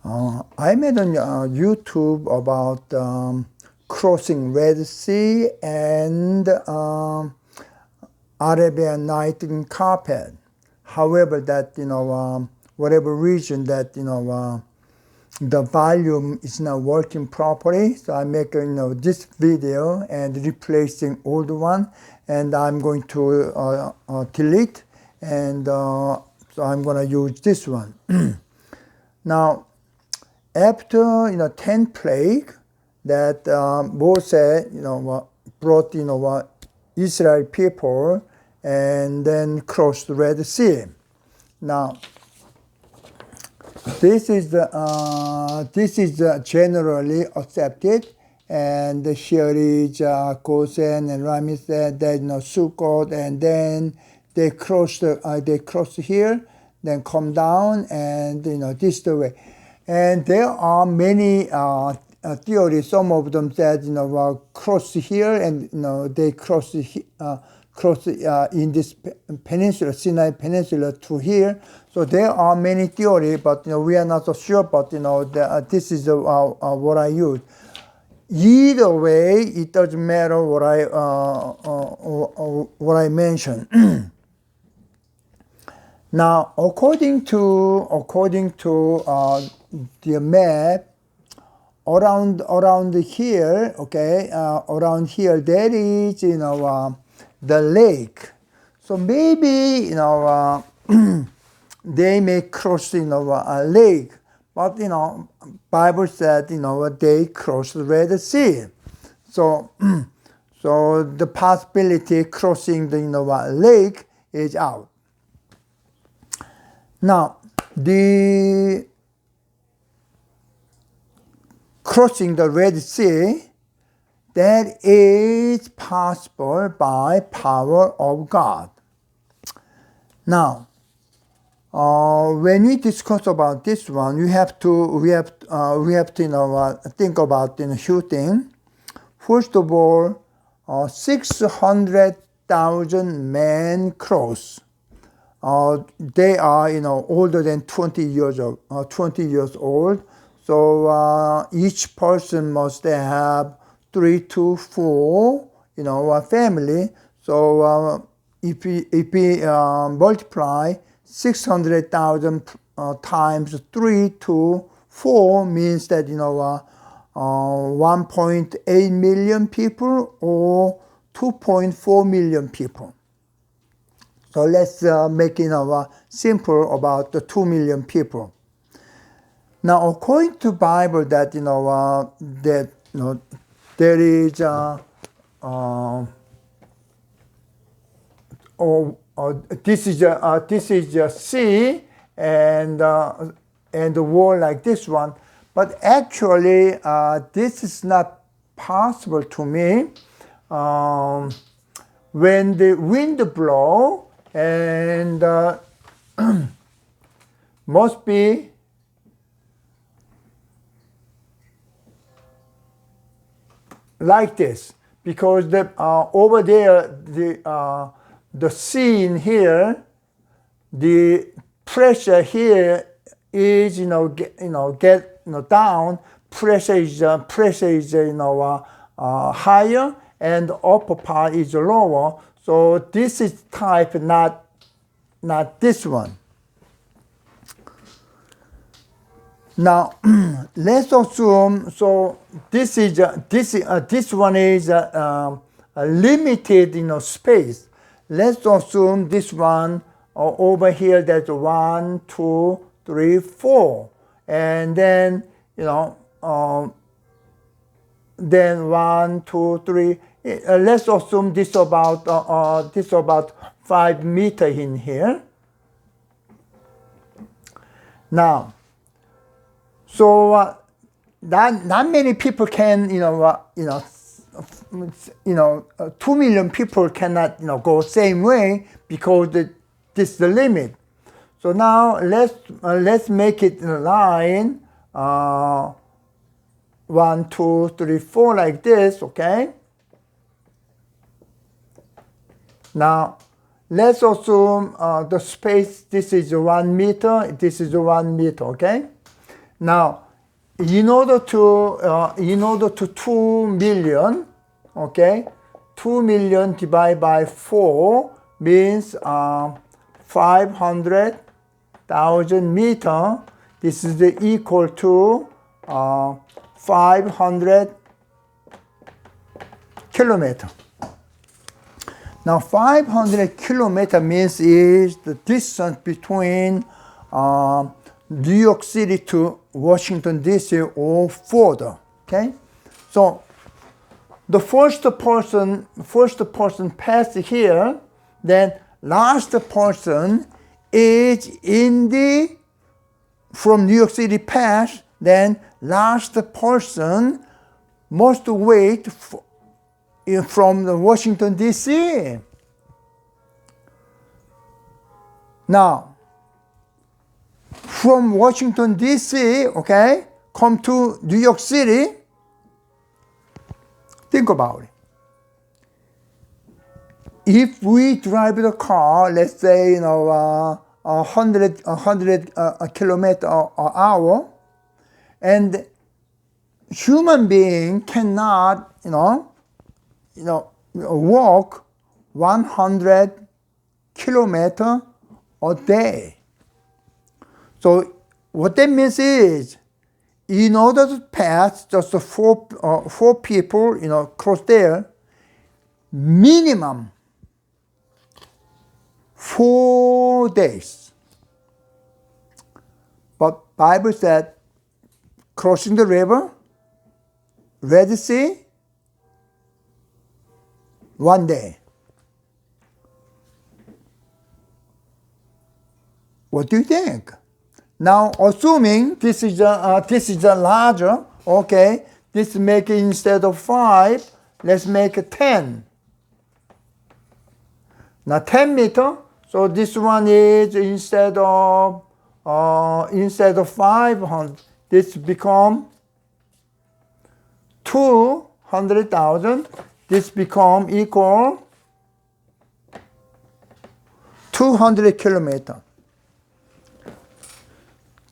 I made on YouTube about crossing Red Sea and Arabian night in carpet. However, that whatever reason that the volume is not working properly, so I make this video and replacing old one, and I'm going to delete, and so I'm going to use this one. Now, after 10 plague that Moses brought Israel people and then crossed the Red Sea. Now, this is generally accepted, and here is Goshen and Ramesses, then Sukkot, and then they crossed here, then come down, and this the way. And there are many theories. Some of them said cross here, and they cross in this peninsula, Sinai Peninsula, to here. So there are many theories, but we are not so sure. But this is what I use. Either way, it doesn't matter what I mention. Now, according to the map, around here, okay, around here there is the lake. So maybe they may cross a lake, but Bible said they crossed the Red Sea. So so the possibility crossing the lake is out. Now, the crossing the Red Sea, that is possible by power of God. Now, when we discuss about this one, we have to think about a few things. First of all, 600,000 men cross. They are older than 20 years old. So each person must have 3 to 4 a family. So if we multiply 600,000 times 3 to 4 means that 1.8 million people or 2.4 million people. So let's make it simple about the 2 million people. Now, according to Bible, that there is this is a sea and the wall like this one, but actually this is not possible to me. When the wind blow, and must be like this, because over there the sea in here, the pressure here is get down. Pressure is higher, and the upper part is lower. So this is type, not this one. Now let's assume. So this one is a limited space. Let's assume this one over here. That's 1, 2, 3, 4, and then then 1, 2, 3. Let's assume this about 5 meters in here. Now, so not many people can 2 million people cannot go same way, because this is the limit. So now let's make it in a line. 1, 2, 3, 4 like this, okay? Now, let's assume the space, this is 1 meter, this is 1 meter, okay? Now, in order to 2 million, okay, 2 million divided by 4 means 500,000 meter. This is equal to 500 kilometer. Now 500 kilometer means is the distance between New York City to Washington DC or further. Okay, so the first person passed here, then last person is from New York City pass, then last person must wait from the Washington DC. Now, from Washington DC, okay, come to New York City. Think about it. If we drive the car, let's say 100 kilometer an hour, and human being cannot walk 100 kilometer a day. So what that means is, in order to pass just four people, cross there, minimum 4 days. But Bible said, crossing the river, Red Sea, 1 day. What do you think? Now, assuming this is a larger, okay, this make it instead of 5, let's make it 10. Now 10 meter, so this one is instead of 500, this become 200,000. This become equal 200 kilometer.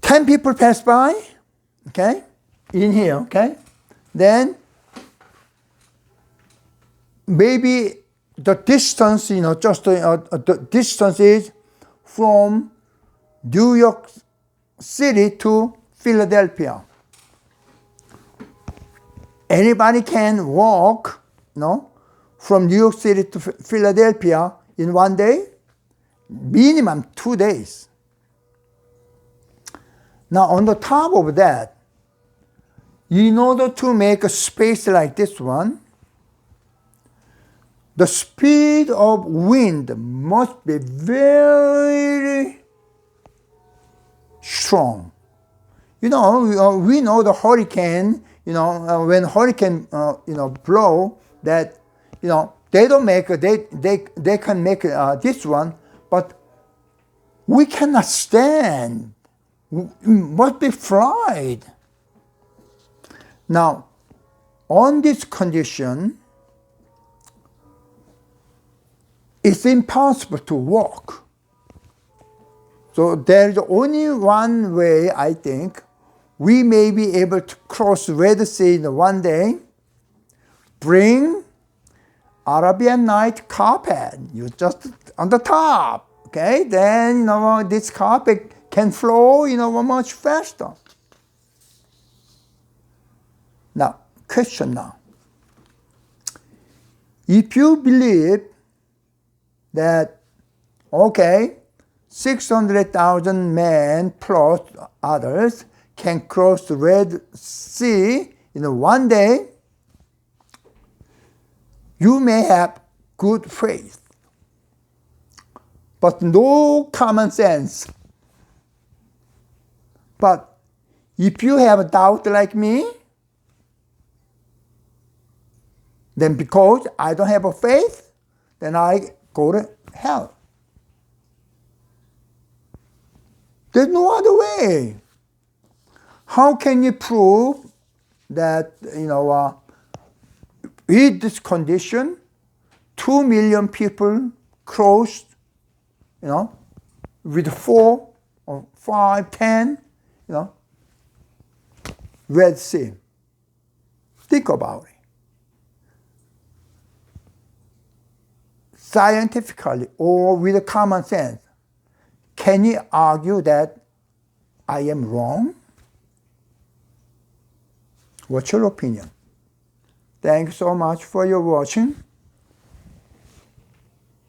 10 people pass by, okay, in here, okay. Then maybe the distance, just the distance is from New York City to Philadelphia. Anybody can walk, from New York City to Philadelphia in 1 day, minimum 2 days. Now on the top of that, in order to make a space like this one, the speed of wind must be very strong. We know the hurricane, when hurricane, blow, that, they don't make, they can make this one, but we cannot stand. Must be fried. Now, on this condition, it's impossible to walk. So there's only one way, I think, we may be able to cross Red Sea in 1 day, bring Arabian night carpet, you just on the top, okay? Then, this carpet can flow, much faster. Now, question now. If you believe that, okay, 600,000 men plus others can cross the Red Sea in 1 day, you may have good faith, but no common sense. But if you have a doubt like me, then because I don't have a faith, then I go to hell. There's no other way. How can you prove that, with this condition, 2 million people crossed, with 4 or 5, 10, Red Sea. Think about it. Scientifically or with common sense, can you argue that I am wrong? What's your opinion? Thanks so much for your watching.